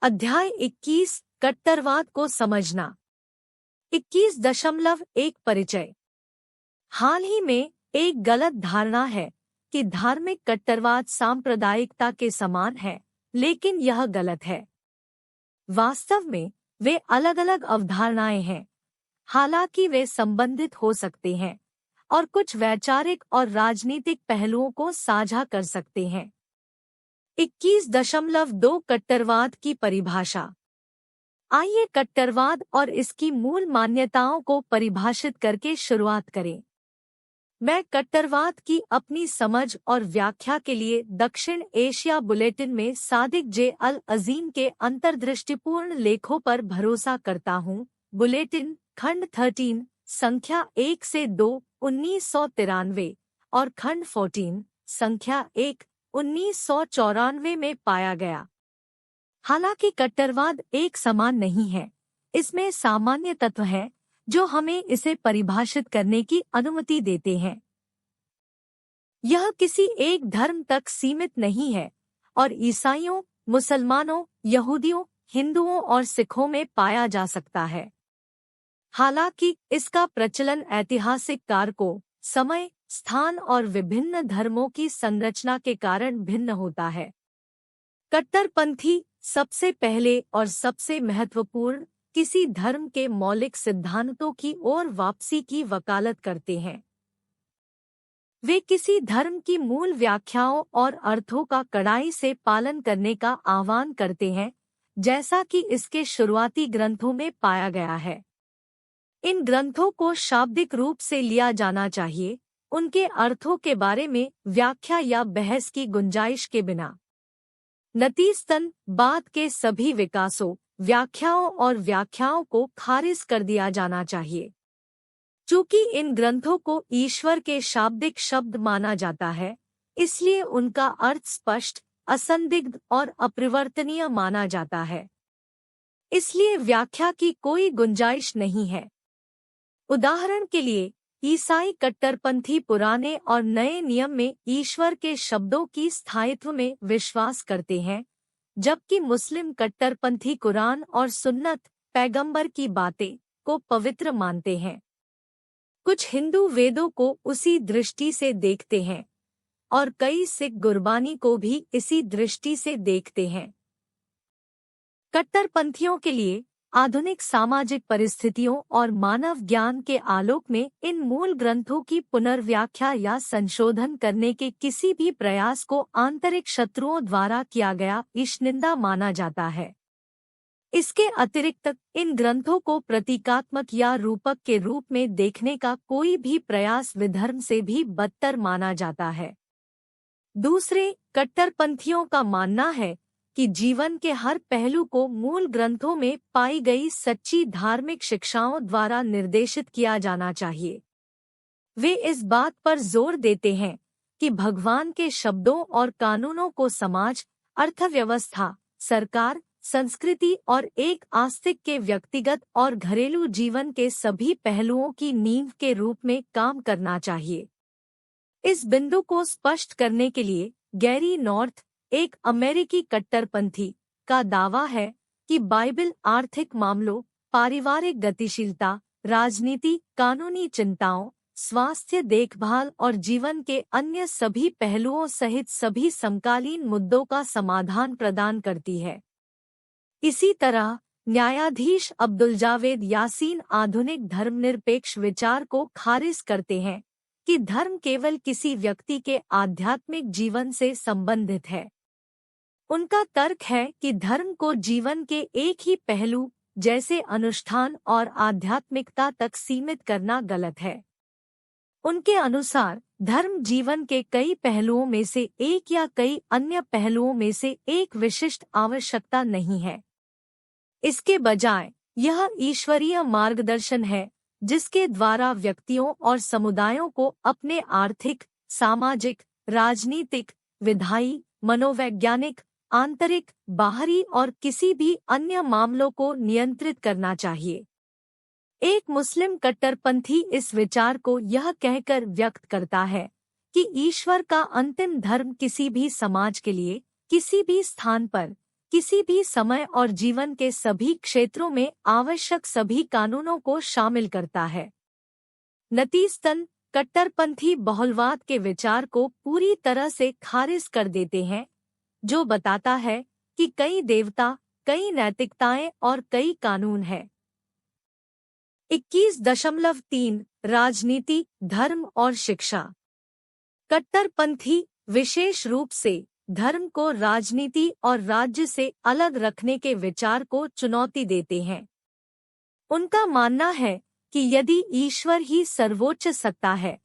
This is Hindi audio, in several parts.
अध्याय 21 कट्टरवाद को समझना। 21.1 परिचय। हाल ही में एक गलत धारणा है कि धार्मिक कट्टरवाद सांप्रदायिकता के समान है, लेकिन यह गलत है। वास्तव में वे अलग अलग अवधारणाएं हैं, हालांकि वे संबंधित हो सकते हैं और कुछ वैचारिक और राजनीतिक पहलुओं को साझा कर सकते हैं। 21.2 कट्टरवाद की परिभाषा। आइए कट्टरवाद और इसकी मूल मान्यताओं को परिभाषित करके शुरुआत करें। मैं कट्टरवाद की अपनी समझ और व्याख्या के लिए दक्षिण एशिया बुलेटिन में सादिक जे अल अजीम के अंतर्दृष्टिपूर्ण लेखों पर भरोसा करता हूँ। बुलेटिन खंड 13 संख्या 1 से 2 1993 और खंड 14 संख्या 1 1994 में पाया गया। हालांकि कट्टरवाद एक समान नहीं है, इसमें सामान्य तत्व हैं जो हमें इसे परिभाषित करने की अनुमति देते हैं। यह किसी एक धर्म तक सीमित नहीं है और ईसाइयों, मुसलमानों, यहूदियों, हिंदुओं और सिखों में पाया जा सकता है। हालांकि इसका प्रचलन ऐतिहासिक कारकों, समय, स्थान और विभिन्न धर्मों की संरचना के कारण भिन्न होता है। कट्टरपंथी सबसे पहले और सबसे महत्वपूर्ण किसी धर्म के मौलिक सिद्धांतों की ओर वापसी की वकालत करते हैं। वे किसी धर्म की मूल व्याख्याओं और अर्थों का कड़ाई से पालन करने का आह्वान करते हैं, जैसा कि इसके शुरुआती ग्रंथों में पाया गया है। इन ग्रंथों को शाब्दिक रूप से लिया जाना चाहिए, उनके अर्थों के बारे में व्याख्या या बहस की गुंजाइश के बिना। नतीजतन बाद के सभी विकासों, व्याख्याओं और व्याख्याओं को खारिज कर दिया जाना चाहिए। चूंकि इन ग्रंथों को ईश्वर के शाब्दिक शब्द माना जाता है, इसलिए उनका अर्थ स्पष्ट, असंदिग्ध और अपरिवर्तनीय माना जाता है। इसलिए व्याख्या की कोई गुंजाइश नहीं है। उदाहरण के लिए, ईसाई कट्टरपंथी पुराने और नए नियम में ईश्वर के शब्दों की स्थायित्व में विश्वास करते हैं, जबकि मुस्लिम कट्टरपंथी कुरान और सुन्नत, पैगंबर की बातें, को पवित्र मानते हैं। कुछ हिंदू वेदों को उसी दृष्टि से देखते हैं और कई सिख गुरबानी को भी इसी दृष्टि से देखते हैं। कट्टरपंथियों के लिए आधुनिक सामाजिक परिस्थितियों और मानव ज्ञान के आलोक में इन मूल ग्रंथों की पुनर्व्याख्या या संशोधन करने के किसी भी प्रयास को आंतरिक शत्रुओं द्वारा किया गया ईशनिंदा माना जाता है। इसके अतिरिक्त इन ग्रंथों को प्रतीकात्मक या रूपक के रूप में देखने का कोई भी प्रयास विधर्म से भी बदतर माना जाता है। दूसरे कट्टरपंथियों का मानना है कि जीवन के हर पहलू को मूल ग्रंथों में पाई गई सच्ची धार्मिक शिक्षाओं द्वारा निर्देशित किया जाना चाहिए। वे इस बात पर जोर देते हैं कि भगवान के शब्दों और कानूनों को समाज, अर्थव्यवस्था, सरकार, संस्कृति और एक आस्तिक के व्यक्तिगत और घरेलू जीवन के सभी पहलुओं की नींव के रूप में काम करना चाहिए। इस बिंदु को स्पष्ट करने के लिए गैरी नॉर्थ, एक अमेरिकी कट्टरपंथी, का दावा है कि बाइबल आर्थिक मामलों, पारिवारिक गतिशीलता, राजनीति, कानूनी चिंताओं, स्वास्थ्य देखभाल और जीवन के अन्य सभी पहलुओं सहित सभी समकालीन मुद्दों का समाधान प्रदान करती है। इसी तरह न्यायाधीश अब्दुल जावेद यासीन आधुनिक धर्मनिरपेक्ष विचार को खारिज करते हैं कि धर्म केवल किसी व्यक्ति के आध्यात्मिक जीवन से संबंधित है। उनका तर्क है कि धर्म को जीवन के एक ही पहलू जैसे अनुष्ठान और आध्यात्मिकता तक सीमित करना गलत है। उनके अनुसार धर्म जीवन के कई पहलुओं में से एक या कई अन्य पहलुओं में से एक विशिष्ट आवश्यकता नहीं है। इसके बजाय यह ईश्वरीय मार्गदर्शन है जिसके द्वारा व्यक्तियों और समुदायों को अपने आर्थिक, सामाजिक, राजनीतिक, विधायी, मनोवैज्ञानिक, आंतरिक, बाहरी और किसी भी अन्य मामलों को नियंत्रित करना चाहिए। एक मुस्लिम कट्टरपंथी इस विचार को यह कहकर व्यक्त करता है कि ईश्वर का अंतिम धर्म किसी भी समाज के लिए, किसी भी स्थान पर, किसी भी समय और जीवन के सभी क्षेत्रों में आवश्यक सभी कानूनों को शामिल करता है। नतीजतन कट्टरपंथी बहुलवाद के विचार को पूरी तरह से खारिज कर देते हैं, जो बताता है कि कई देवता, कई नैतिकताएं और कई कानून हैं। 21.3 राजनीति, धर्म और शिक्षा। कट्टरपंथी विशेष रूप से धर्म को राजनीति और राज्य से अलग रखने के विचार को चुनौती देते हैं। उनका मानना है कि यदि ईश्वर ही सर्वोच्च सत्ता है,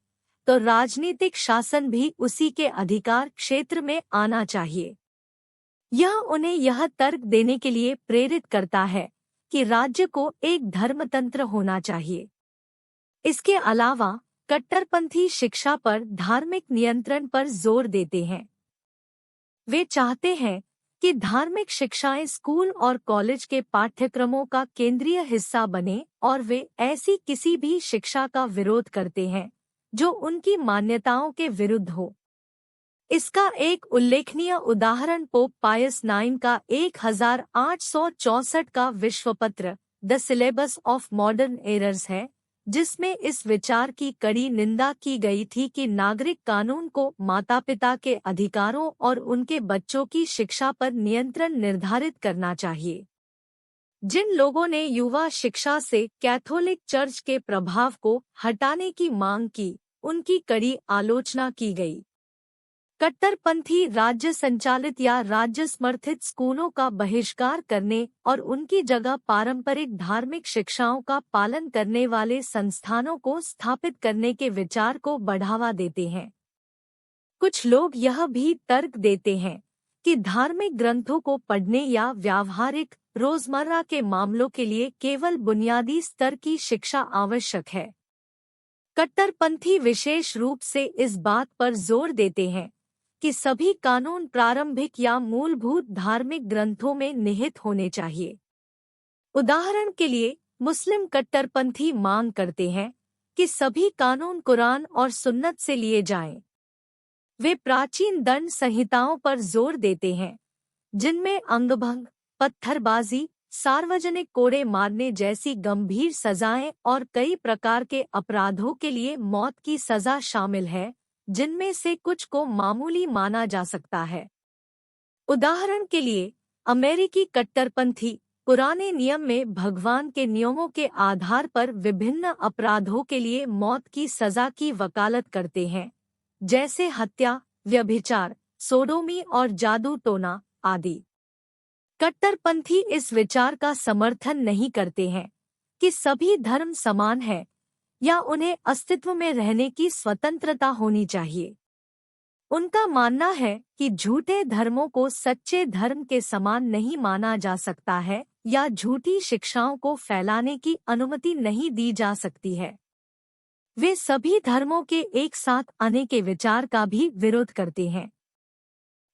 तो राजनीतिक शासन भी उसी के अधिकार क्षेत्र में आना चाहिए। यह उन्हें यह तर्क देने के लिए प्रेरित करता है कि राज्य को एक धर्मतंत्र होना चाहिए। इसके अलावा कट्टरपंथी शिक्षा पर धार्मिक नियंत्रण पर जोर देते हैं। वे चाहते हैं कि धार्मिक शिक्षाएं स्कूल और कॉलेज के पाठ्यक्रमों का केंद्रीय हिस्सा बने और वे ऐसी किसी भी शिक्षा का विरोध करते हैं जो उनकी मान्यताओं के विरुद्ध हो। इसका एक उल्लेखनीय उदाहरण पोप पायस IX का 1864 का विश्वपत्र the syllabus of modern errors है, जिसमें इस विचार की कड़ी निंदा की गई थी कि नागरिक कानून को माता-पिता के अधिकारों और उनके बच्चों की शिक्षा पर नियंत्रण निर्धारित करना चाहिए। जिन लोगों ने युवा शिक्षा से कैथोलिक चर्च के प्रभाव को हटाने की मांग की, उनकी कड़ी आलोचना की गई। कट्टरपंथी राज्य संचालित या राज्य समर्थित स्कूलों का बहिष्कार करने और उनकी जगह पारंपरिक धार्मिक शिक्षाओं का पालन करने वाले संस्थानों को स्थापित करने के विचार को बढ़ावा देते हैं। कुछ लोग यह भी तर्क देते हैं कि धार्मिक ग्रंथों को पढ़ने या व्यावहारिक रोजमर्रा के मामलों के लिए केवल बुनियादी स्तर की शिक्षा आवश्यक है। कट्टरपंथी विशेष रूप से इस बात पर जोर देते हैं कि सभी कानून प्रारंभिक या मूलभूत धार्मिक ग्रंथों में निहित होने चाहिए। उदाहरण के लिए मुस्लिम कट्टरपंथी मांग करते हैं कि सभी कानून कुरान और सुन्नत से लिए जाएं। वे प्राचीन दंड संहिताओं पर जोर देते हैं, जिनमें अंगभंग, पत्थरबाजी, सार्वजनिक कोड़े मारने जैसी गंभीर सजाएं और कई प्रकार के अपराधों के लिए मौत की सजा शामिल है, जिनमें से कुछ को मामूली माना जा सकता है। उदाहरण के लिए अमेरिकी कट्टरपंथी पुराने नियम में भगवान के नियमों के आधार पर विभिन्न अपराधों के लिए मौत की सजा की वकालत करते हैं, जैसे हत्या, व्यभिचार, सोडोमी और जादू टोना आदि। कट्टरपंथी इस विचार का समर्थन नहीं करते हैं कि सभी धर्म समान हैं या उन्हें अस्तित्व में रहने की स्वतंत्रता होनी चाहिए। उनका मानना है कि झूठे धर्मों को सच्चे धर्म के समान नहीं माना जा सकता है या झूठी शिक्षाओं को फैलाने की अनुमति नहीं दी जा सकती है। वे सभी धर्मों के एक साथ आने के विचार का भी विरोध करते हैं।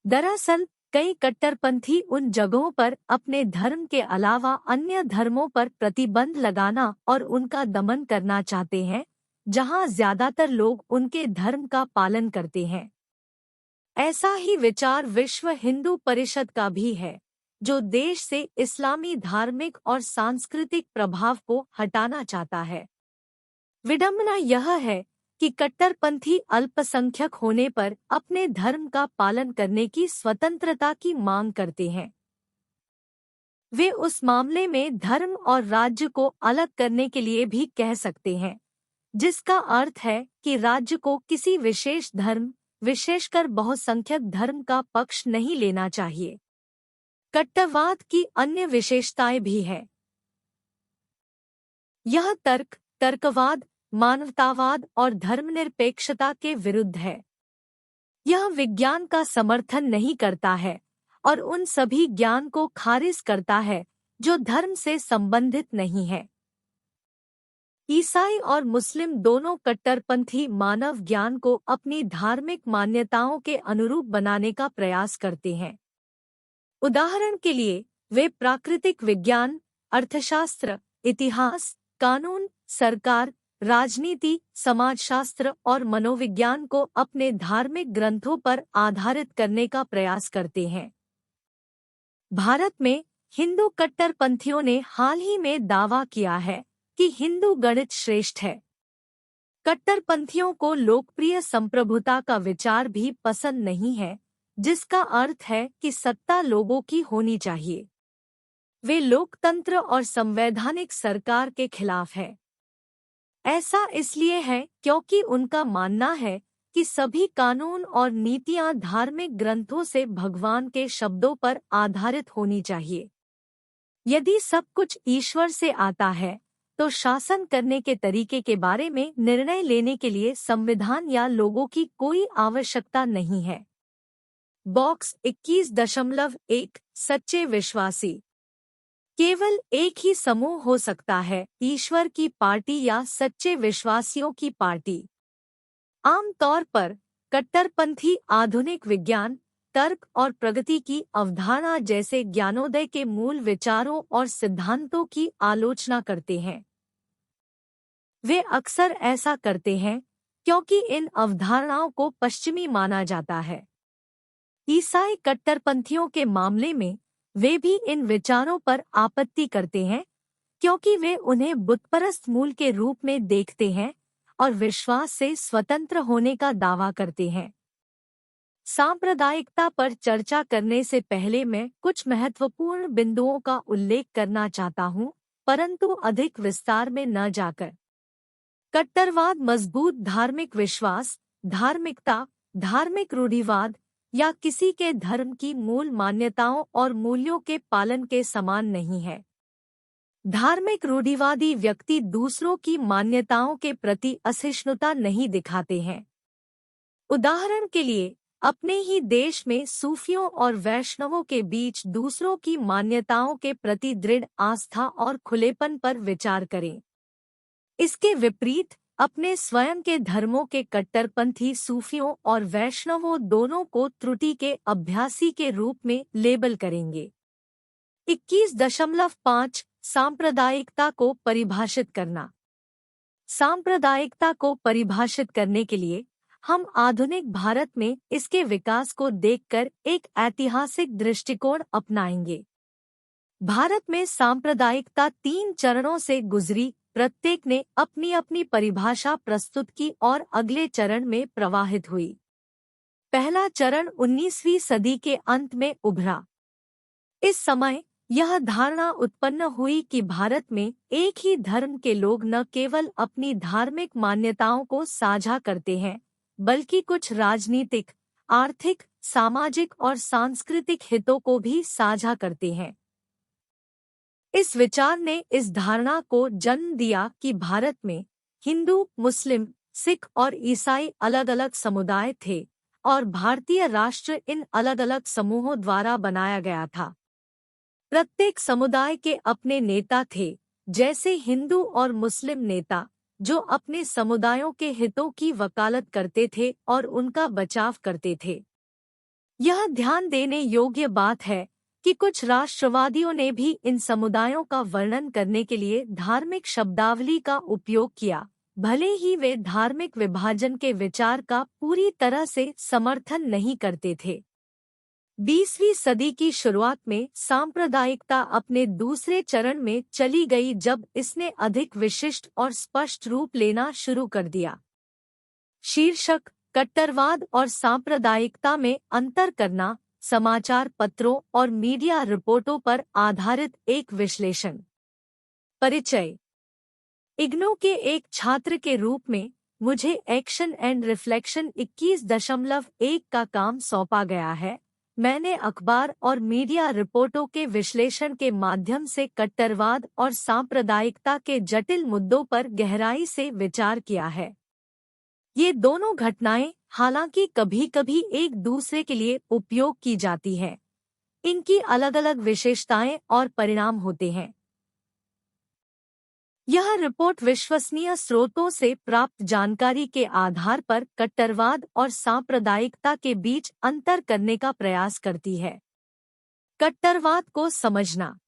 दरअसल कई कट्टरपंथी उन जगहों पर अपने धर्म के अलावा अन्य धर्मों पर प्रतिबंध लगाना और उनका दमन करना चाहते हैं, जहां ज्यादातर लोग उनके धर्म का पालन करते हैं। ऐसा ही विचार विश्व हिंदू परिषद का भी है, जो देश से इस्लामी धार्मिक और सांस्कृतिक प्रभाव को हटाना चाहता है। विडंबना यह है कि कट्टरपंथी अल्पसंख्यक होने पर अपने धर्म का पालन करने की स्वतंत्रता की मांग करते हैं। वे उस मामले में धर्म और राज्य को अलग करने के लिए भी कह सकते हैं, जिसका अर्थ है कि राज्य को किसी विशेष धर्म, विशेषकर बहुसंख्यक धर्म का पक्ष नहीं लेना चाहिए। कट्टरवाद की अन्य विशेषताएं भी हैं। यह तर्कवाद, मानवतावाद और धर्मनिरपेक्षता के विरुद्ध है। यह विज्ञान का समर्थन नहीं करता है और उन सभी ज्ञान को खारिज करता है जो धर्म से संबंधित नहीं है। ईसाई और मुस्लिम दोनों कट्टरपंथी मानव ज्ञान को अपनी धार्मिक मान्यताओं के अनुरूप बनाने का प्रयास करते हैं। उदाहरण के लिए वे प्राकृतिक विज्ञान, अर्थशास्त्र, इतिहास, कानून, सरकार, राजनीति, समाजशास्त्र और मनोविज्ञान को अपने धार्मिक ग्रंथों पर आधारित करने का प्रयास करते हैं। भारत में हिंदू कट्टरपंथियों ने हाल ही में दावा किया है कि हिंदू गणित श्रेष्ठ है। कट्टरपंथियों को लोकप्रिय संप्रभुता का विचार भी पसंद नहीं है, जिसका अर्थ है कि सत्ता लोगों की होनी चाहिए। वे लोकतंत्र और संवैधानिक सरकार के खिलाफ है। ऐसा इसलिए है क्योंकि उनका मानना है कि सभी कानून और नीतियां धार्मिक ग्रंथों से भगवान के शब्दों पर आधारित होनी चाहिए। यदि सब कुछ ईश्वर से आता है, तो शासन करने के तरीके के बारे में निर्णय लेने के लिए संविधान या लोगों की कोई आवश्यकता नहीं है। बॉक्स 21.1 सच्चे विश्वासी। केवल एक ही समूह हो सकता है, ईश्वर की पार्टी या सच्चे विश्वासियों की पार्टी। आमतौर पर कट्टरपंथी आधुनिक विज्ञान, तर्क और प्रगति की अवधारणा जैसे ज्ञानोदय के मूल विचारों और सिद्धांतों की आलोचना करते हैं। वे अक्सर ऐसा करते हैं क्योंकि इन अवधारणाओं को पश्चिमी माना जाता है। ईसाई कट्टरपंथियों के मामले में वे भी इन विचारों पर आपत्ति करते हैं क्योंकि वे उन्हें बुतपरस्त मूल के रूप में देखते हैं और विश्वास से स्वतंत्र होने का दावा करते हैं। सांप्रदायिकता पर चर्चा करने से पहले मैं कुछ महत्वपूर्ण बिंदुओं का उल्लेख करना चाहता हूं, परंतु अधिक विस्तार में न जाकर। कट्टरवाद मजबूत धार्मिक विश्वास, धार्मिकता, धार्मिक रूढ़िवाद या किसी के धर्म की मूल मान्यताओं और मूल्यों के पालन के समान नहीं है। धार्मिक रूढ़िवादी व्यक्ति दूसरों की मान्यताओं के प्रति असहिष्णुता नहीं दिखाते हैं। उदाहरण के लिए, अपने ही देश में सूफियों और वैष्णवों के बीच दूसरों की मान्यताओं के प्रति दृढ़ आस्था और खुलेपन पर विचार करें। इसके विपरीत, अपने स्वयं के धर्मों के कट्टरपंथी सूफियों और वैष्णवों दोनों को त्रुटि के अभ्यासी के रूप में लेबल करेंगे। 21.5 सांप्रदायिकता को परिभाषित करना। सांप्रदायिकता को परिभाषित करने के लिए हम आधुनिक भारत में इसके विकास को देखकर एक ऐतिहासिक दृष्टिकोण अपनाएंगे। भारत में सांप्रदायिकता 3 चरणों से गुजरी, प्रत्येक ने अपनी अपनी परिभाषा प्रस्तुत की और अगले चरण में प्रवाहित हुई। पहला चरण 19वीं सदी के अंत में उभरा। इस समय यह धारणा उत्पन्न हुई कि भारत में एक ही धर्म के लोग न केवल अपनी धार्मिक मान्यताओं को साझा करते हैं, बल्कि कुछ राजनीतिक, आर्थिक, सामाजिक और सांस्कृतिक हितों को भी साझा करते हैं। इस विचार ने इस धारणा को जन्म दिया कि भारत में हिंदू, मुस्लिम, सिख और ईसाई अलग-अलग समुदाय थे और भारतीय राष्ट्र इन अलग-अलग समूहों द्वारा बनाया गया था। प्रत्येक समुदाय के अपने नेता थे, जैसे हिंदू और मुस्लिम नेता, जो अपने समुदायों के हितों की वकालत करते थे और उनका बचाव करते थे। यह ध्यान देने योग्य बात है कि कुछ राष्ट्रवादियों ने भी इन समुदायों का वर्णन करने के लिए धार्मिक शब्दावली का उपयोग किया, भले ही वे धार्मिक विभाजन के विचार का पूरी तरह से समर्थन नहीं करते थे। 20वीं सदी की शुरुआत में सांप्रदायिकता अपने दूसरे चरण में चली गई जब इसने अधिक विशिष्ट और स्पष्ट रूप लेना शुरू कर दिया। शीर्षक: कट्टरवाद और सांप्रदायिकता में अंतर करना, समाचार पत्रों और मीडिया रिपोर्टों पर आधारित एक विश्लेषण। परिचय: इग्नू के एक छात्र के रूप में मुझे एक्शन एंड रिफ्लेक्शन 21.1 का काम सौंपा गया है। मैंने अखबार और मीडिया रिपोर्टों के विश्लेषण के माध्यम से कट्टरवाद और सांप्रदायिकता के जटिल मुद्दों पर गहराई से विचार किया है। ये दोनों घटनाएं हालांकि कभी-कभी एक दूसरे के लिए उपयोग की जाती हैं, इनकी अलग-अलग विशेषताएं और परिणाम होते हैं। यह रिपोर्ट विश्वसनीय स्रोतों से प्राप्त जानकारी के आधार पर कट्टरवाद और सांप्रदायिकता के बीच अंतर करने का प्रयास करती है। कट्टरवाद को समझना।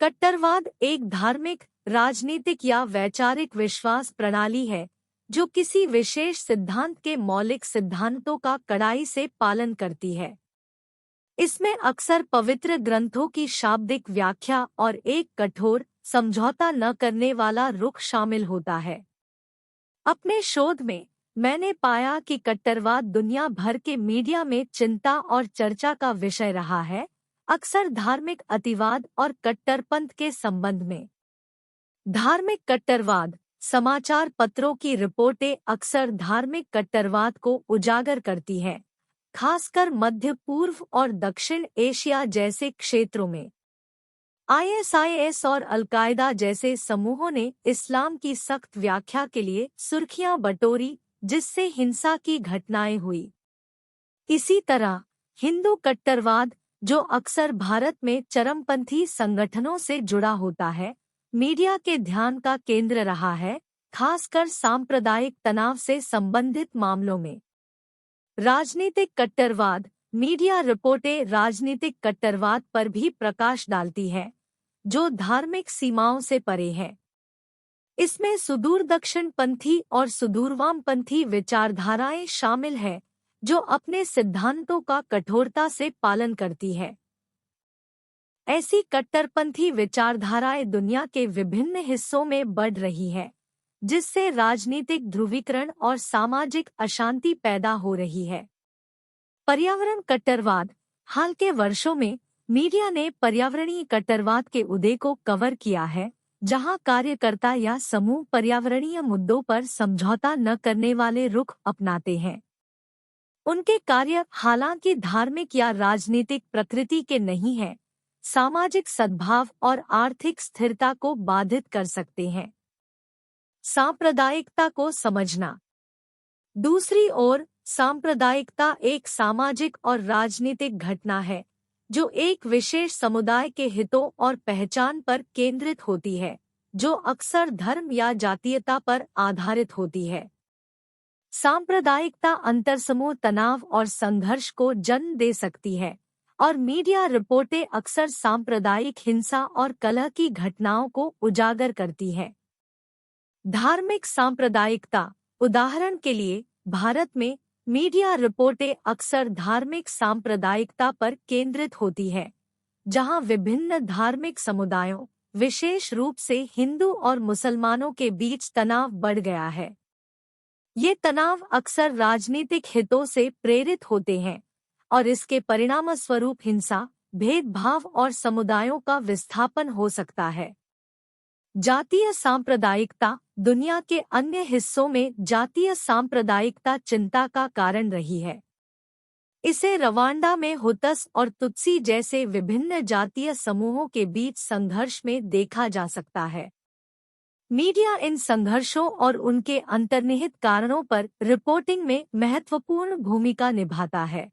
कट्टरवाद एक धार्मिक, राजनीतिक या वैचारिक विश्वास प्रणाली है जो किसी विशेष सिद्धांत के मौलिक सिद्धांतों का कड़ाई से पालन करती है। इसमें अक्सर पवित्र ग्रंथों की शाब्दिक व्याख्या और एक कठोर, समझौता न करने वाला रुख शामिल होता है। अपने शोध में मैंने पाया कि कट्टरवाद दुनिया भर के मीडिया में चिंता और चर्चा का विषय रहा है, अक्सर धार्मिक अतिवाद और कट्टरपंथ के संबंध में। धार्मिक कट्टरवाद, समाचार पत्रों की रिपोर्टें अक्सर धार्मिक कट्टरवाद को उजागर करती हैं, खासकर मध्य पूर्व और दक्षिण एशिया जैसे क्षेत्रों में। आईएसआईएस और अलकायदा जैसे समूहों ने इस्लाम की सख्त व्याख्या के लिए सुर्खियां बटोरी, जिससे हिंसा की घटनाएं हुई। इसी तरह हिंदू कट्टरवाद, जो अक्सर भारत में चरमपंथी संगठनों से जुड़ा होता है, मीडिया के ध्यान का केंद्र रहा है, खासकर सांप्रदायिक तनाव से संबंधित मामलों में। राजनीतिक कट्टरवाद, मीडिया रिपोर्टें राजनीतिक कट्टरवाद पर भी प्रकाश डालती है, जो धार्मिक सीमाओं से परे है। इसमें सुदूर दक्षिणपंथी और सुदूर वामपंथी विचारधाराएं शामिल हैं, जो अपने सिद्धांतों का कठोरता से पालन करती है। ऐसी कट्टरपंथी विचारधाराएं दुनिया के विभिन्न हिस्सों में बढ़ रही है, जिससे राजनीतिक ध्रुवीकरण और सामाजिक अशांति पैदा हो रही है। पर्यावरण कट्टरवाद, हाल के वर्षों में मीडिया ने पर्यावरणीय कट्टरवाद के उदय को कवर किया है, जहां कार्यकर्ता या समूह पर्यावरणीय मुद्दों पर समझौता न करने वाले रुख अपनाते हैं। उनके कार्य हालांकि धार्मिक या राजनीतिक प्रकृति के नहीं हैं, सामाजिक सद्भाव और आर्थिक स्थिरता को बाधित कर सकते हैं। सांप्रदायिकता को समझना। दूसरी ओर, सांप्रदायिकता एक सामाजिक और राजनीतिक घटना है, जो एक विशेष समुदाय के हितों और पहचान पर केंद्रित होती है, जो अक्सर धर्म या जातीयता पर आधारित होती है। सांप्रदायिकता अंतरसमूह तनाव और संघर्ष को जन्म दे सकती है, और मीडिया रिपोर्टें अक्सर सांप्रदायिक हिंसा और कलह की घटनाओं को उजागर करती है। धार्मिक सांप्रदायिकता, उदाहरण के लिए भारत में मीडिया रिपोर्टें अक्सर धार्मिक सांप्रदायिकता पर केंद्रित होती है, जहां विभिन्न धार्मिक समुदायों, विशेष रूप से हिंदू और मुसलमानों के बीच तनाव बढ़ गया है। ये तनाव अक्सर राजनीतिक हितों से प्रेरित होते हैं, और इसके परिणामस्वरूप हिंसा, भेदभाव और समुदायों का विस्थापन हो सकता है। जातीय सांप्रदायिकता, दुनिया के अन्य हिस्सों में जातीय सांप्रदायिकता चिंता का कारण रही है। इसे रवांडा में हुतस और तुत्सी जैसे विभिन्न जातीय समूहों के बीच संघर्ष में देखा जा सकता है। मीडिया इन संघर्षों और उनके अंतर्निहित कारणों पर रिपोर्टिंग में महत्वपूर्ण भूमिका निभाता है।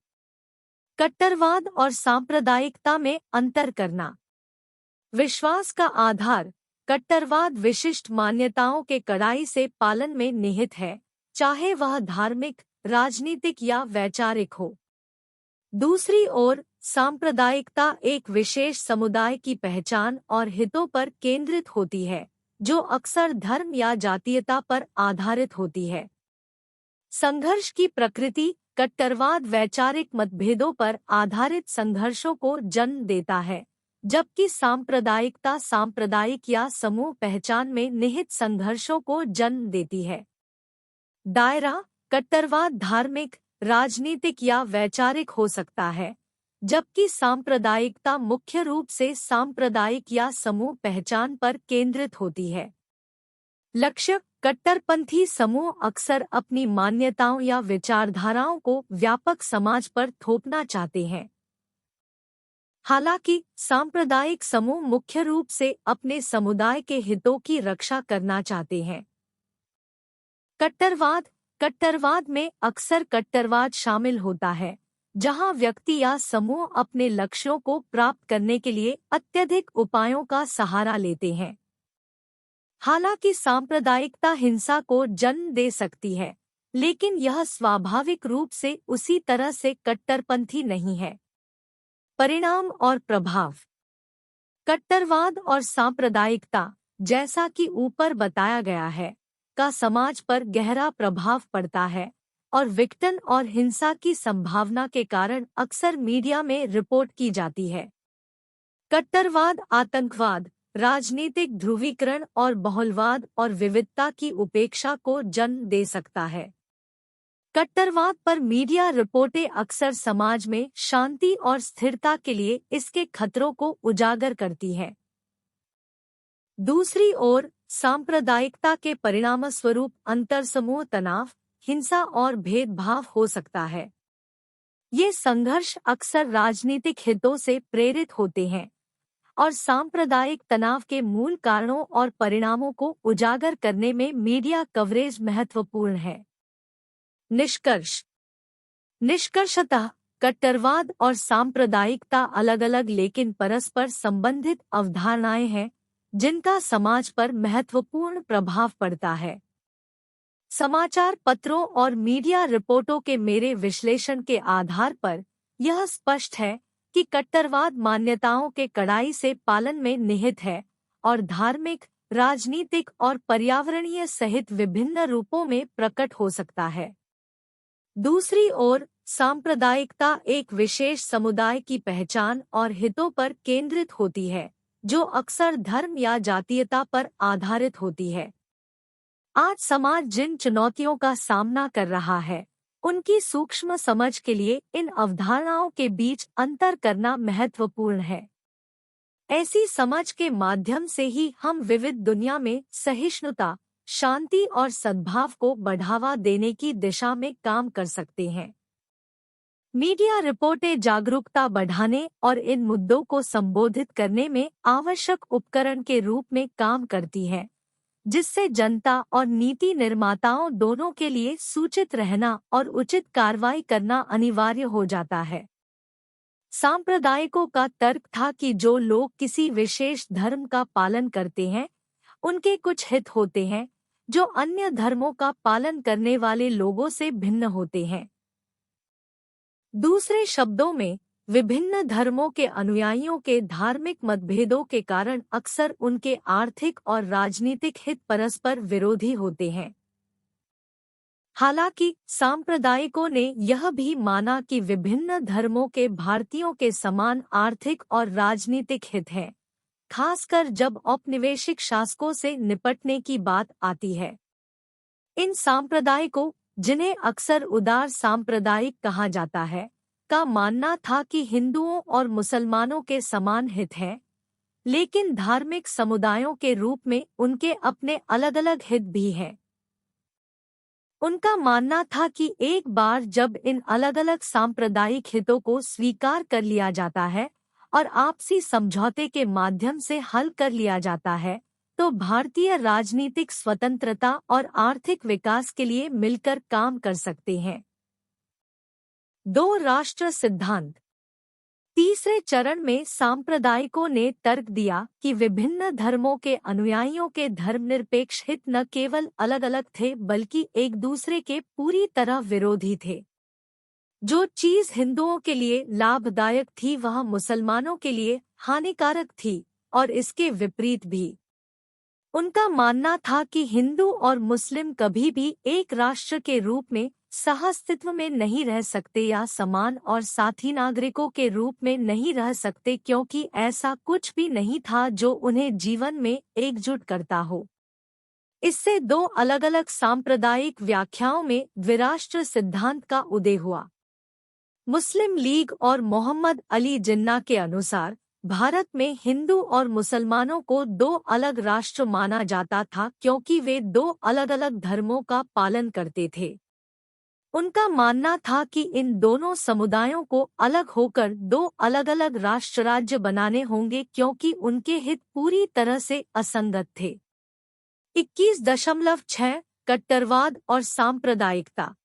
कट्टरवाद और सांप्रदायिकता में अंतर करना। विश्वास का आधार। कट्टरवाद विशिष्ट मान्यताओं के कड़ाई से पालन में निहित है, चाहे वह धार्मिक, राजनीतिक या वैचारिक हो। दूसरी ओर, सांप्रदायिकता एक विशेष समुदाय की पहचान और हितों पर केंद्रित होती है, जो अक्सर धर्म या जातीयता पर आधारित होती है। संघर्ष की प्रकृति। कट्टरवाद वैचारिक मतभेदों पर आधारित संघर्षों को जन्म देता है, जबकि सांप्रदायिकता सांप्रदायिक या समूह पहचान में निहित संघर्षों को जन्म देती है। दायरा। कट्टरवाद धार्मिक, राजनीतिक या वैचारिक हो सकता है, जबकि सांप्रदायिकता मुख्य रूप से सांप्रदायिक या समूह पहचान पर केंद्रित होती है। लक्ष्य। कट्टरपंथी समूह अक्सर अपनी मान्यताओं या विचारधाराओं को व्यापक समाज पर थोपना चाहते हैं। हालांकि सांप्रदायिक समूह मुख्य रूप से अपने समुदाय के हितों की रक्षा करना चाहते हैं। कट्टरवाद। कट्टरवाद में अक्सर कट्टरवाद शामिल होता है, जहां व्यक्ति या समूह अपने लक्ष्यों को प्राप्त करने के लिए अत्यधिक उपायों का सहारा लेते हैं। हालांकि सांप्रदायिकता हिंसा को जन्म दे सकती है, लेकिन यह स्वाभाविक रूप से उसी तरह से कट्टरपंथी नहीं है। परिणाम और प्रभाव। कट्टरवाद और सांप्रदायिकता, जैसा कि ऊपर बताया गया है, का समाज पर गहरा प्रभाव पड़ता है, और विघटन और हिंसा की संभावना के कारण अक्सर मीडिया में रिपोर्ट की जाती है। कट्टरवाद आतंकवाद, राजनीतिक ध्रुवीकरण और बहुलवाद और विविधता की उपेक्षा को जन्म दे सकता है। कट्टरवाद पर मीडिया रिपोर्टें अक्सर समाज में शांति और स्थिरता के लिए इसके खतरों को उजागर करती हैं। दूसरी ओर, सांप्रदायिकता के परिणामस्वरूप अंतरसमूह तनाव, हिंसा और भेदभाव हो सकता है। ये संघर्ष अक्सर राजनीतिक हितों से प्रेरित होते हैं और सांप्रदायिक तनाव के मूल कारणों और परिणामों को उजागर करने में मीडिया कवरेज महत्वपूर्ण है। निष्कर्षतः कट्टरवाद और सांप्रदायिकता अलग-अलग लेकिन परस्पर संबंधित अवधारणाएं हैं जिनका समाज पर महत्वपूर्ण प्रभाव पड़ता है। समाचार पत्रों और मीडिया रिपोर्टों के मेरे विश्लेषण के आधार पर यह स्पष्ट है कि कट्टरवाद मान्यताओं के कड़ाई से पालन में निहित है और धार्मिक, राजनीतिक और पर्यावरणीय सहित विभिन्न रूपों में प्रकट हो सकता है। दूसरी ओर, सांप्रदायिकता एक विशेष समुदाय की पहचान और हितों पर केंद्रित होती है, जो अक्सर धर्म या जातीयता पर आधारित होती है। आज समाज जिन चुनौतियों का सामना कर रहा है, उनकी सूक्ष्म समझ के लिए इन अवधारणाओं के बीच अंतर करना महत्वपूर्ण है। ऐसी समझ के माध्यम से ही हम विविध दुनिया में सहिष्णुता, शांति और सद्भाव को बढ़ावा देने की दिशा में काम कर सकते हैं। मीडिया रिपोर्टें जागरूकता बढ़ाने और इन मुद्दों को संबोधित करने में आवश्यक उपकरण के रूप में काम करती हैं, जिससे जनता और नीति निर्माताओं दोनों के लिए सूचित रहना और उचित कार्रवाई करना अनिवार्य हो जाता है। सांप्रदायिकों का तर्क था कि जो लोग किसी विशेष धर्म का पालन करते हैं, उनके कुछ हित होते हैं जो अन्य धर्मों का पालन करने वाले लोगों से भिन्न होते हैं। दूसरे शब्दों में, विभिन्न धर्मों के अनुयायियों के धार्मिक मतभेदों के कारण अक्सर उनके आर्थिक और राजनीतिक हित परस्पर विरोधी होते हैं। हालांकि सांप्रदायिकों ने यह भी माना कि विभिन्न धर्मों के भारतीयों के समान आर्थिक और राजनीतिक हित हैं, खासकर जब औपनिवेशिक शासकों से निपटने की बात आती है। इन सांप्रदायिकों, जिन्हें अक्सर उदार सांप्रदायिक कहा जाता है, का मानना था कि हिंदुओं और मुसलमानों के समान हित हैं, लेकिन धार्मिक समुदायों के रूप में उनके अपने अलग-अलग हित भी हैं। उनका मानना था कि एक बार जब इन अलग-अलग सांप्रदायिक हितों को स्वीकार कर लिया जाता है और आपसी समझौते के माध्यम से हल कर लिया जाता है, तो भारतीय राजनीतिक स्वतंत्रता और आर्थिक विकास के लिए मिलकर काम कर सकते हैं। दो राष्ट्र सिद्धांत। तीसरे चरण में सांप्रदायिकों ने तर्क दिया कि विभिन्न धर्मों के अनुयायियों के धर्मनिरपेक्ष हित न केवल अलग-अलग थे बल्कि एक दूसरे के पूरी तरह विरोधी थे। जो चीज हिंदुओं के लिए लाभदायक थी वह मुसलमानों के लिए हानिकारक थी और इसके विपरीत भी। उनका मानना था कि हिंदू और मुस्लिम कभी भी एक राष्ट्र के रूप में सहअस्तित्व में नहीं रह सकते या समान और साथी नागरिकों के रूप में नहीं रह सकते, क्योंकि ऐसा कुछ भी नहीं था जो उन्हें जीवन में एकजुट करता हो। इससे दो अलग-अलग सांप्रदायिक व्याख्याओं में द्विराष्ट्र सिद्धांत का उदय हुआ। मुस्लिम लीग और मोहम्मद अली जिन्ना के अनुसार भारत में हिंदू और मुसलमानों को दो अलग राष्ट्र माना जाता था क्योंकि वे दो अलग-अलग धर्मों का पालन करते थे। उनका मानना था कि इन दोनों समुदायों को अलग होकर दो अलग-अलग राष्ट्र राज्य बनाने होंगे क्योंकि उनके हित पूरी तरह से असंगत थे। 21.6 कट्टरवाद और सांप्रदायिकता।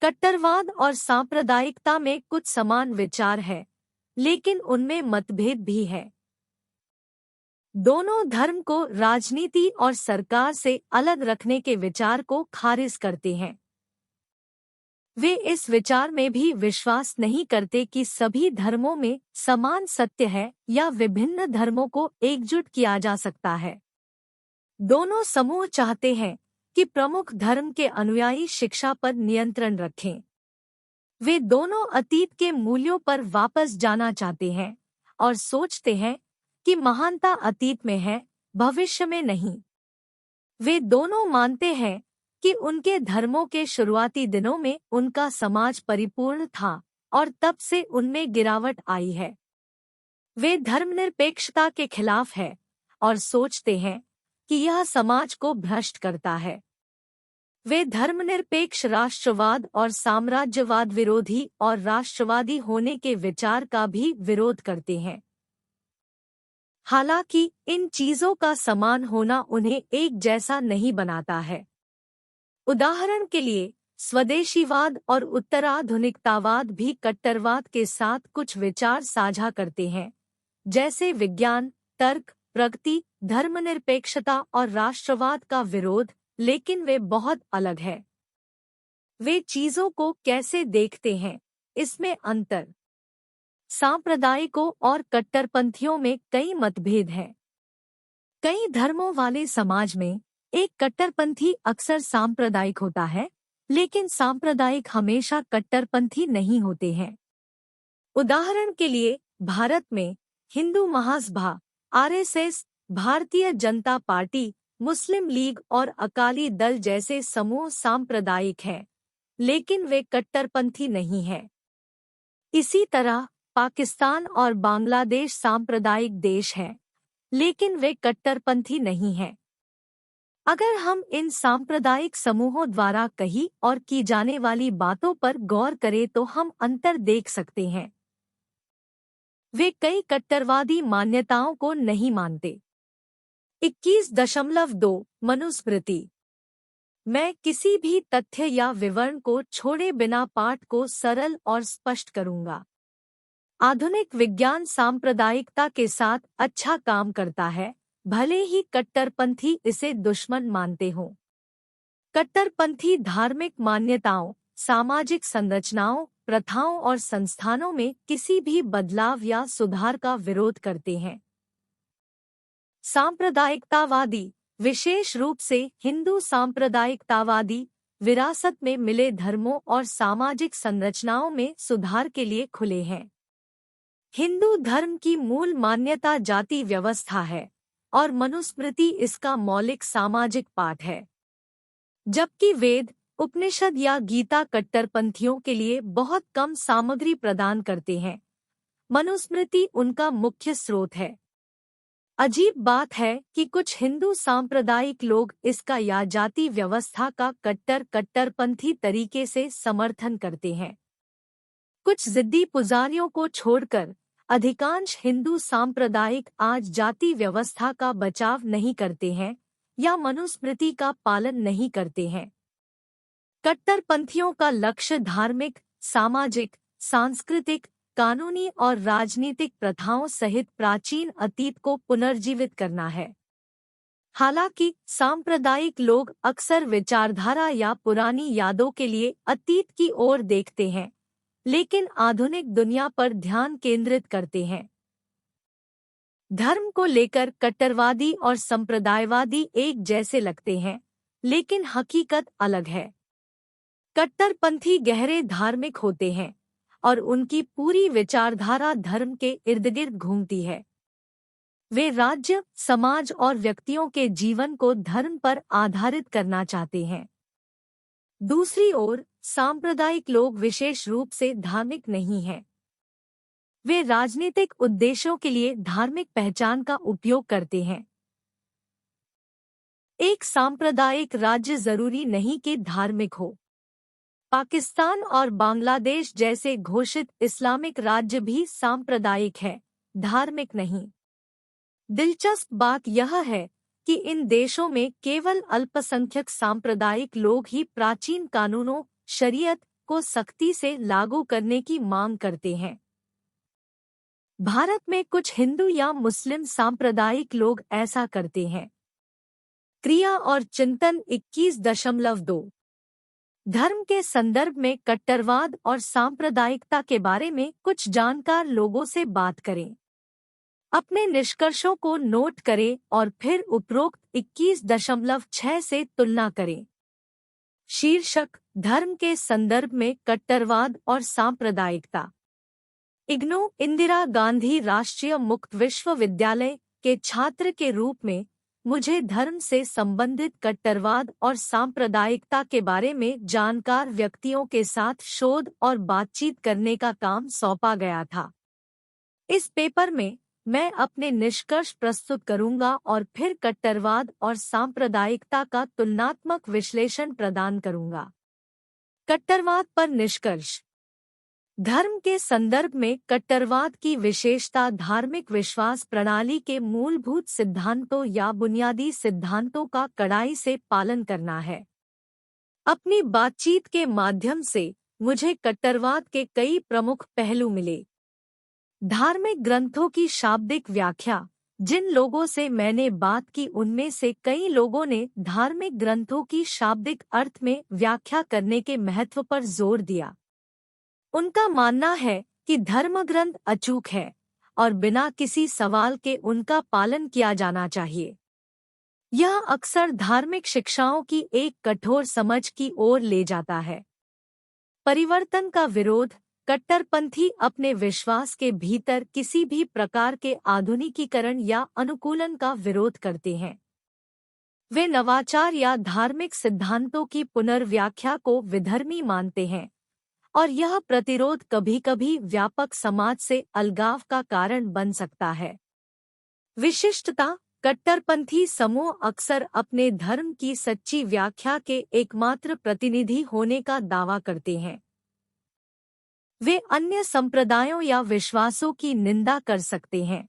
कट्टरवाद और सांप्रदायिकता में कुछ समान विचार है, लेकिन उनमें मतभेद भी है। दोनों धर्म को राजनीति और सरकार से अलग रखने के विचार को खारिज करते हैं। वे इस विचार में भी विश्वास नहीं करते कि सभी धर्मों में समान सत्य है या विभिन्न धर्मों को एकजुट किया जा सकता है। दोनों समूह चाहते हैं कि प्रमुख धर्म के अनुयायी शिक्षा पर नियंत्रण रखें। वे दोनों अतीत के मूल्यों पर वापस जाना चाहते हैं और सोचते हैं कि महानता अतीत में है, भविष्य में नहीं। वे दोनों मानते हैं कि उनके धर्मों के शुरुआती दिनों में उनका समाज परिपूर्ण था और तब से उनमें गिरावट आई है। वे धर्मनिरपेक्षता के खिलाफ है और सोचते हैं कि यह समाज को भ्रष्ट करता है। वे धर्मनिरपेक्ष राष्ट्रवाद और साम्राज्यवाद विरोधी और राष्ट्रवादी होने के विचार का भी विरोध करते हैं। हालांकि इन चीजों का समान होना उन्हें एक जैसा नहीं बनाता है। उदाहरण के लिए स्वदेशीवाद और उत्तराधुनिकतावाद भी कट्टरवाद के साथ कुछ विचार साझा करते हैं, जैसे विज्ञान, तर्क, प्रगति, धर्मनिरपेक्षता और राष्ट्रवाद का विरोध, लेकिन वे बहुत अलग हैं। वे चीजों को कैसे देखते हैं, इसमें अंतर। सांप्रदायिकों और कट्टरपंथियों में कई मतभेद हैं। कई धर्मों वाले समाज में एक कट्टरपंथी अक्सर सांप्रदायिक होता है, लेकिन सांप्रदायिक हमेशा कट्टरपंथी नहीं होते हैं। उदाहरण के लिए भारत में हिंदू महासभा, आरएसएस, भारतीय जनता पार्टी, मुस्लिम लीग और अकाली दल जैसे समूह सांप्रदायिक हैं, लेकिन वे कट्टरपंथी नहीं हैं। इसी तरह पाकिस्तान और बांग्लादेश सांप्रदायिक देश हैं, लेकिन वे कट्टरपंथी नहीं हैं। अगर हम इन सांप्रदायिक समूहों द्वारा कही और की जाने वाली बातों पर गौर करें तो हम अंतर देख सकते हैं। वे कई कट्टरवादी मान्यताओं को नहीं मानते। 21.2 मनुस्मृति। मैं किसी भी तथ्य या विवरण को छोड़े बिना पाठ को सरल और स्पष्ट करूंगा। आधुनिक विज्ञान सांप्रदायिकता के साथ अच्छा काम करता है, भले ही कट्टरपंथी इसे दुश्मन मानते हों। कट्टरपंथी धार्मिक मान्यताओं, सामाजिक संरचनाओं, प्रथाओं और संस्थानों में किसी भी बदलाव या सुधार का विरोध करते हैं। सांप्रदायिकतावादी, विशेष रूप से हिंदू सांप्रदायिकतावादी, विरासत में मिले धर्मों और सामाजिक संरचनाओं में सुधार के लिए खुले हैं। हिंदू धर्म की मूल मान्यता जाति व्यवस्था है और मनुस्मृति इसका मौलिक सामाजिक पाठ है, जबकि वेद, उपनिषद या गीता कट्टरपंथियों के लिए बहुत कम सामग्री प्रदान करते हैं। मनुस्मृति उनका मुख्य स्रोत है। अजीब बात है कि कुछ हिंदू सांप्रदायिक लोग इसका या जाति व्यवस्था का कट्टरपंथी तरीके से समर्थन करते हैं। कुछ जिद्दी पुजारियों को छोड़कर अधिकांश हिंदू सांप्रदायिक आज जाति व्यवस्था का बचाव नहीं करते हैं या मनुस्मृति का पालन नहीं करते हैं। कट्टरपंथियों का लक्ष्य धार्मिक, सामाजिक, सांस्कृतिक, कानूनी और राजनीतिक प्रथाओं सहित प्राचीन अतीत को पुनर्जीवित करना है। हालांकि सांप्रदायिक लोग अक्सर विचारधारा या पुरानी यादों के लिए अतीत की ओर देखते हैं, लेकिन आधुनिक दुनिया पर ध्यान केंद्रित करते हैं। धर्म को लेकर कट्टरवादी और संप्रदायवादी एक जैसे लगते हैं, लेकिन हकीकत अलग है। कट्टरपंथी गहरे धार्मिक होते हैं और उनकी पूरी विचारधारा धर्म के इर्द-गिर्द घूमती है। वे राज्य, समाज और व्यक्तियों के जीवन को धर्म पर आधारित करना चाहते हैं। दूसरी ओर सांप्रदायिक लोग विशेष रूप से धार्मिक नहीं हैं। वे राजनीतिक उद्देश्यों के लिए धार्मिक पहचान का उपयोग करते हैं। एक सांप्रदायिक राज्य जरूरी नहीं कि धार्मिक हो। पाकिस्तान और बांग्लादेश जैसे घोषित इस्लामिक राज्य भी सांप्रदायिक है, धार्मिक नहीं। दिलचस्प बात यह है कि इन देशों में केवल अल्पसंख्यक सांप्रदायिक लोग ही प्राचीन कानूनों, शरीयत को सख्ती से लागू करने की मांग करते हैं। भारत में कुछ हिंदू या मुस्लिम सांप्रदायिक लोग ऐसा करते हैं। क्रिया और चिंतन 21.2। धर्म के संदर्भ में कट्टरवाद और सांप्रदायिकता के बारे में कुछ जानकार लोगों से बात करें। अपने निष्कर्षों को नोट करें और फिर उपरोक्त 21.6 से तुलना करें। शीर्षक: धर्म के संदर्भ में कट्टरवाद और सांप्रदायिकता। इग्नू इंदिरा गांधी राष्ट्रीय मुक्त विश्वविद्यालय के छात्र के रूप में मुझे धर्म से संबंधित कट्टरवाद और सांप्रदायिकता के बारे में जानकार व्यक्तियों के साथ शोध और बातचीत करने का काम सौंपा गया था। इस पेपर में मैं अपने निष्कर्ष प्रस्तुत करूंगा और फिर कट्टरवाद और सांप्रदायिकता का तुलनात्मक विश्लेषण प्रदान करूंगा। कट्टरवाद पर निष्कर्ष। धर्म के संदर्भ में कट्टरवाद की विशेषता धार्मिक विश्वास प्रणाली के मूलभूत सिद्धांतों या बुनियादी सिद्धांतों का कड़ाई से पालन करना है। अपनी बातचीत के माध्यम से मुझे कट्टरवाद के कई प्रमुख पहलू मिले। धार्मिक ग्रंथों की शाब्दिक व्याख्या। जिन लोगों से मैंने बात की उनमें से कई लोगों ने धार्मिक ग्रंथों की शाब्दिक अर्थ में व्याख्या करने के महत्व पर जोर दिया। उनका मानना है कि धर्मग्रंथ अचूक है और बिना किसी सवाल के उनका पालन किया जाना चाहिए। यह अक्सर धार्मिक शिक्षाओं की एक कठोर समझ की ओर ले जाता है। परिवर्तन का विरोध। कट्टरपंथी अपने विश्वास के भीतर किसी भी प्रकार के आधुनिकीकरण या अनुकूलन का विरोध करते हैं। वे नवाचार या धार्मिक सिद्धांतों की पुनर्व्याख्या को विधर्मी मानते हैं और यह प्रतिरोध कभी-कभी व्यापक समाज से अलगाव का कारण बन सकता है। विशिष्टता। कट्टरपंथी समूह अक्सर अपने धर्म की सच्ची व्याख्या के एकमात्र प्रतिनिधि होने का दावा करते हैं। वे अन्य संप्रदायों या विश्वासों की निंदा कर सकते हैं,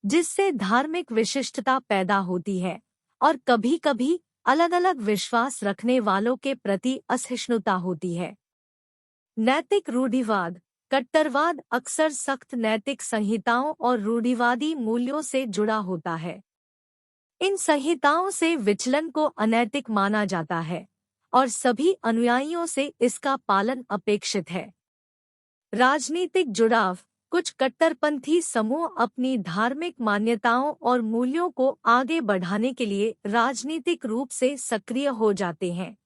जिससे धार्मिक विशिष्टता पैदा होती है और कभी-कभी अलग-अलग विश्वास रखने वालों के प्रति असहिष्णुता होती है। नैतिक रूढ़िवाद। कट्टरवाद अक्सर सख्त नैतिक संहिताओं और रूढ़िवादी मूल्यों से जुड़ा होता है। इन संहिताओं से विचलन को अनैतिक माना जाता है और सभी अनुयायियों से इसका पालन अपेक्षित है। राजनीतिक जुड़ाव। कुछ कट्टरपंथी समूह अपनी धार्मिक मान्यताओं और मूल्यों को आगे बढ़ाने के लिए राजनीतिक रूप से सक्रिय हो जाते हैं।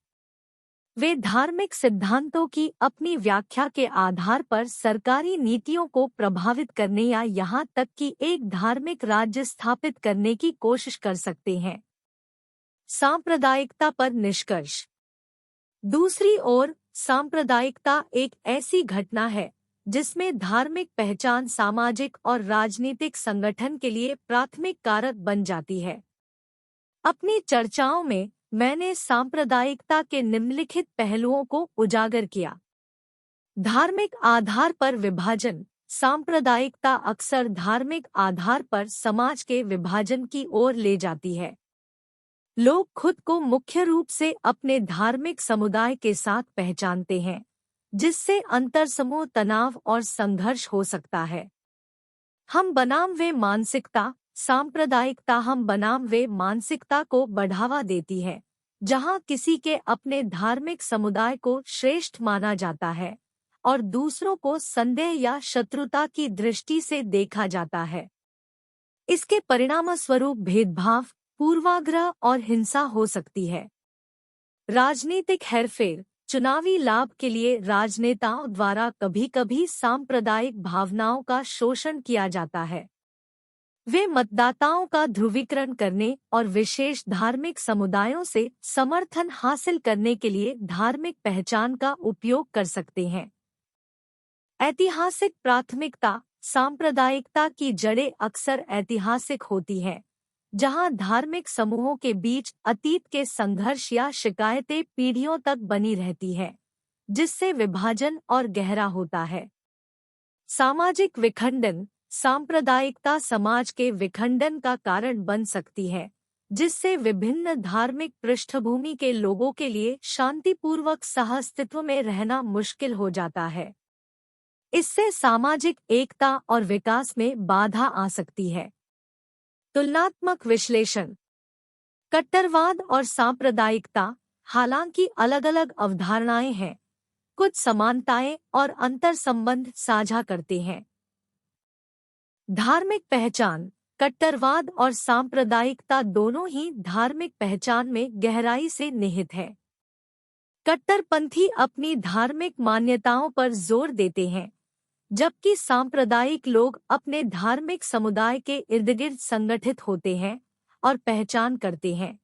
वे धार्मिक सिद्धांतों की अपनी व्याख्या के आधार पर सरकारी नीतियों को प्रभावित करने या यहाँ तक कि एक धार्मिक राज्य स्थापित करने की कोशिश कर सकते हैं। सांप्रदायिकता पर निष्कर्ष। दूसरी ओर, सांप्रदायिकता एक ऐसी घटना है जिसमें धार्मिक पहचान सामाजिक और राजनीतिक संगठन के लिए प्राथमिक कारक बन जाती है। अपनी चर्चाओं में मैंने सांप्रदायिकता के निम्नलिखित पहलुओं को उजागर किया। धार्मिक आधार पर विभाजन। सांप्रदायिकता अक्सर धार्मिक आधार पर समाज के विभाजन की ओर ले जाती है। लोग खुद को मुख्य रूप से अपने धार्मिक समुदाय के साथ पहचानते हैं, जिससे अंतरसमूह तनाव और संघर्ष हो सकता है। हम बनाम वे मानसिकता। सांप्रदायिकता हम बनाम वे मानसिकता को बढ़ावा देती है, जहां किसी के अपने धार्मिक समुदाय को श्रेष्ठ माना जाता है और दूसरों को संदेह या शत्रुता की दृष्टि से देखा जाता है। इसके परिणामस्वरूप भेदभाव, पूर्वाग्रह और हिंसा हो सकती है। राजनीतिक हेरफेर। चुनावी लाभ के लिए राजनेताओं द्वारा कभी-कभी सांप्रदायिक भावनाओं का शोषण किया जाता है। वे मतदाताओं का ध्रुवीकरण करने और विशेष धार्मिक समुदायों से समर्थन हासिल करने के लिए धार्मिक पहचान का उपयोग कर सकते हैं। ऐतिहासिक प्राथमिकता। सांप्रदायिकता की जड़ें अक्सर ऐतिहासिक होती हैं, जहां धार्मिक समूहों के बीच अतीत के संघर्ष या शिकायतें पीढ़ियों तक बनी रहती हैं, जिससे विभाजन और गहरा होता है। सामाजिक विखंडन। सांप्रदायिकता समाज के विखंडन का कारण बन सकती है, जिससे विभिन्न धार्मिक पृष्ठभूमि के लोगों के लिए शांतिपूर्वक सहअस्तित्व में रहना मुश्किल हो जाता है। इससे सामाजिक एकता और विकास में बाधा आ सकती है। तुलनात्मक विश्लेषण। कट्टरवाद और सांप्रदायिकता हालांकि अलग-अलग अवधारणाएं हैं, कुछ समानताएं और अंतर संबंध साझा करते हैं। धार्मिक पहचान। कट्टरवाद और सांप्रदायिकता दोनों ही धार्मिक पहचान में गहराई से निहित है। कट्टरपंथी अपनी धार्मिक मान्यताओं पर जोर देते हैं, जबकि सांप्रदायिक लोग अपने धार्मिक समुदाय के इर्द-गिर्द संगठित होते हैं और पहचान करते हैं।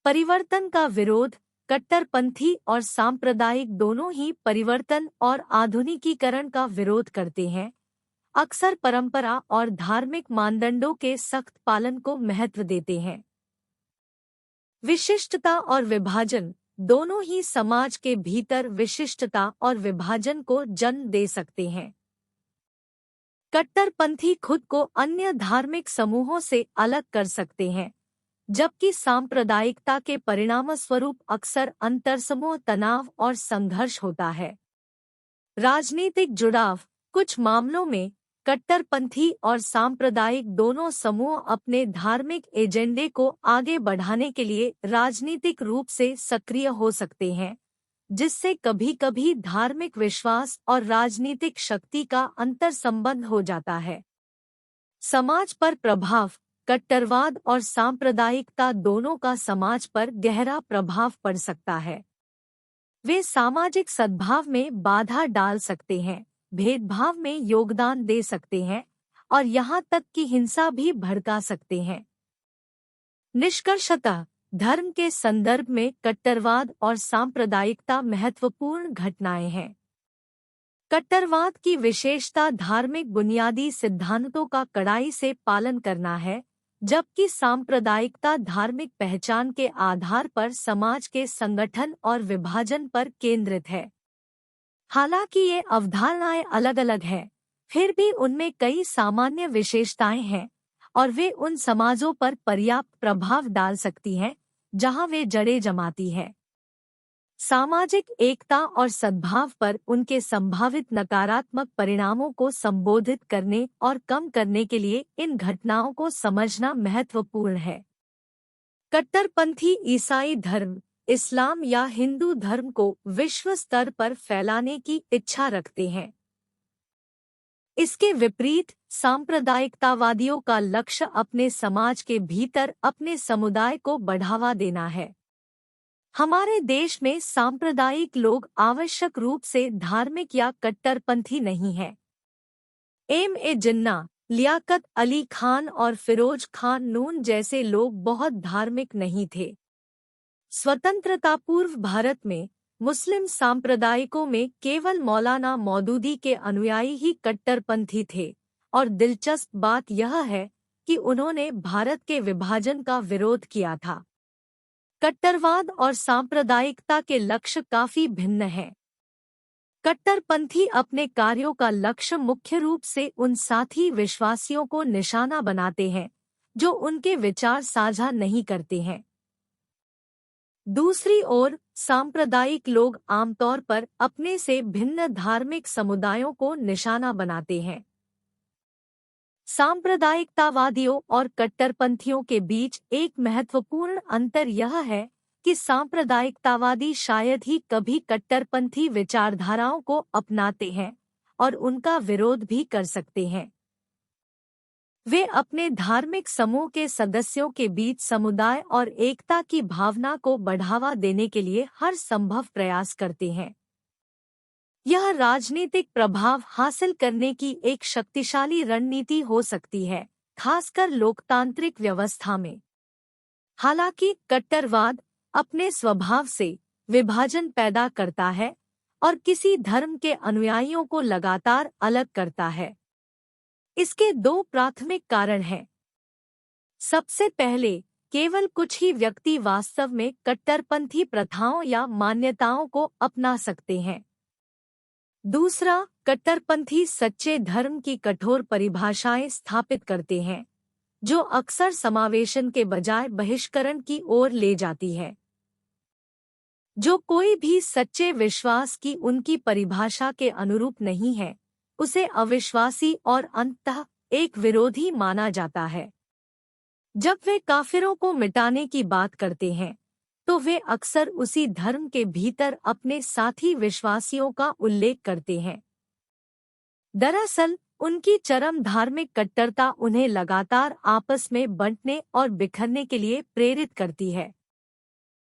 परिवर्तन का विरोध। कट्टरपंथी और सांप्रदायिक दोनों ही परिवर्तन और आधुनिकीकरण का विरोध करते हैं, अक्सर परंपरा और धार्मिक मानदंडों के सख्त पालन को महत्व देते हैं। विशिष्टता और विभाजन। दोनों ही समाज के भीतर विशिष्टता और विभाजन को जन्म दे सकते हैं। कट्टरपंथी खुद को अन्य धार्मिक समूहों से अलग कर सकते हैं, जबकि सांप्रदायिकता के परिणामस्वरूप अक्सर अंतरसमूह तनाव और संघर्ष होता है। राजनीतिक जुड़ाव। कुछ मामलों में कट्टरपंथी और सांप्रदायिक दोनों समूह अपने धार्मिक एजेंडे को आगे बढ़ाने के लिए राजनीतिक रूप से सक्रिय हो सकते हैं, जिससे कभी-कभी धार्मिक विश्वास और राजनीतिक शक्ति का अंतर्संबंध हो जाता है। समाज पर प्रभाव। कट्टरवाद और सांप्रदायिकता दोनों का समाज पर गहरा प्रभाव पड़ सकता है। वे सामाजिक सद्भाव में बाधा डाल सकते हैं, भेदभाव में योगदान दे सकते हैं और यहाँ तक कि हिंसा भी भड़का सकते हैं। निष्कर्षतः धर्म के संदर्भ में कट्टरवाद और सांप्रदायिकता महत्वपूर्ण घटनाएं हैं। कट्टरवाद की विशेषता धार्मिक बुनियादी सिद्धांतों का कड़ाई से पालन करना है, जबकि सांप्रदायिकता धार्मिक पहचान के आधार पर समाज के संगठन और विभाजन पर केंद्रित है। हालांकि ये अवधारणाएं अलग-अलग हैं, फिर भी उनमें कई सामान्य विशेषताएं हैं और वे उन समाजों पर पर्याप्त प्रभाव डाल सकती हैं जहां वे जड़ें जमाती हैं। सामाजिक एकता और सद्भाव पर उनके संभावित नकारात्मक परिणामों को संबोधित करने और कम करने के लिए इन घटनाओं को समझना महत्वपूर्ण है। कट्टरपंथी ईसाई धर्म, इस्लाम या हिंदू धर्म को विश्व स्तर पर फैलाने की इच्छा रखते हैं। इसके विपरीत सांप्रदायिकतावादियों का लक्ष्य अपने समाज के भीतर अपने समुदाय को बढ़ावा देना है। हमारे देश में सांप्रदायिक लोग आवश्यक रूप से धार्मिक या कट्टरपंथी नहीं हैं। ए जिन्ना, लियाकत अली खान और फिरोज खान नून जैसे लोग बहुत धार्मिक नहीं थे। स्वतंत्रता पूर्व भारत में मुस्लिम सांप्रदायिकों में केवल मौलाना मौदूदी के अनुयायी ही कट्टरपंथी थे और दिलचस्प बात यह है कि उन्होंने भारत के विभाजन का विरोध किया था। कट्टरवाद और सांप्रदायिकता के लक्ष्य काफी भिन्न हैं। कट्टरपंथी अपने कार्यों का लक्ष्य मुख्य रूप से उन साथी विश्वासियों को निशाना बनाते हैं जो उनके विचार साझा नहीं करते हैं। दूसरी ओर सांप्रदायिक लोग आमतौर पर अपने से भिन्न धार्मिक समुदायों को निशाना बनाते हैं। सांप्रदायिकतावादियों और कट्टरपंथियों के बीच एक महत्वपूर्ण अंतर यह है कि सांप्रदायिकतावादी शायद ही कभी कट्टरपंथी विचारधाराओं को अपनाते हैं और उनका विरोध भी कर सकते हैं। वे अपने धार्मिक समूह के सदस्यों के बीच समुदाय और एकता की भावना को बढ़ावा देने के लिए हर संभव प्रयास करते हैं। यह राजनीतिक प्रभाव हासिल करने की एक शक्तिशाली रणनीति हो सकती है, खासकर लोकतांत्रिक व्यवस्था में। हालांकि कट्टरवाद अपने स्वभाव से विभाजन पैदा करता है और किसी धर्म के अनुयायियों को लगातार अलग करता है। इसके दो प्राथमिक कारण हैं। सबसे पहले, केवल कुछ ही व्यक्ति वास्तव में कट्टरपंथी प्रथाओं या मान्यताओं को अपना सकते हैं। दूसरा, कट्टरपंथी सच्चे धर्म की कठोर परिभाषाएं स्थापित करते हैं, जो अक्सर समावेशन के बजाय बहिष्करण की ओर ले जाती है। जो कोई भी सच्चे विश्वास की उनकी परिभाषा के अनुरूप नहीं है, उसे अविश्वासी और अंततः एक विरोधी माना जाता है। जब वे काफिरों को मिटाने की बात करते हैं, तो वे अक्सर उसी धर्म के भीतर अपने साथी विश्वासियों का उल्लेख करते हैं। दरअसल उनकी चरम धार्मिक कट्टरता उन्हें लगातार आपस में बंटने और बिखरने के लिए प्रेरित करती है।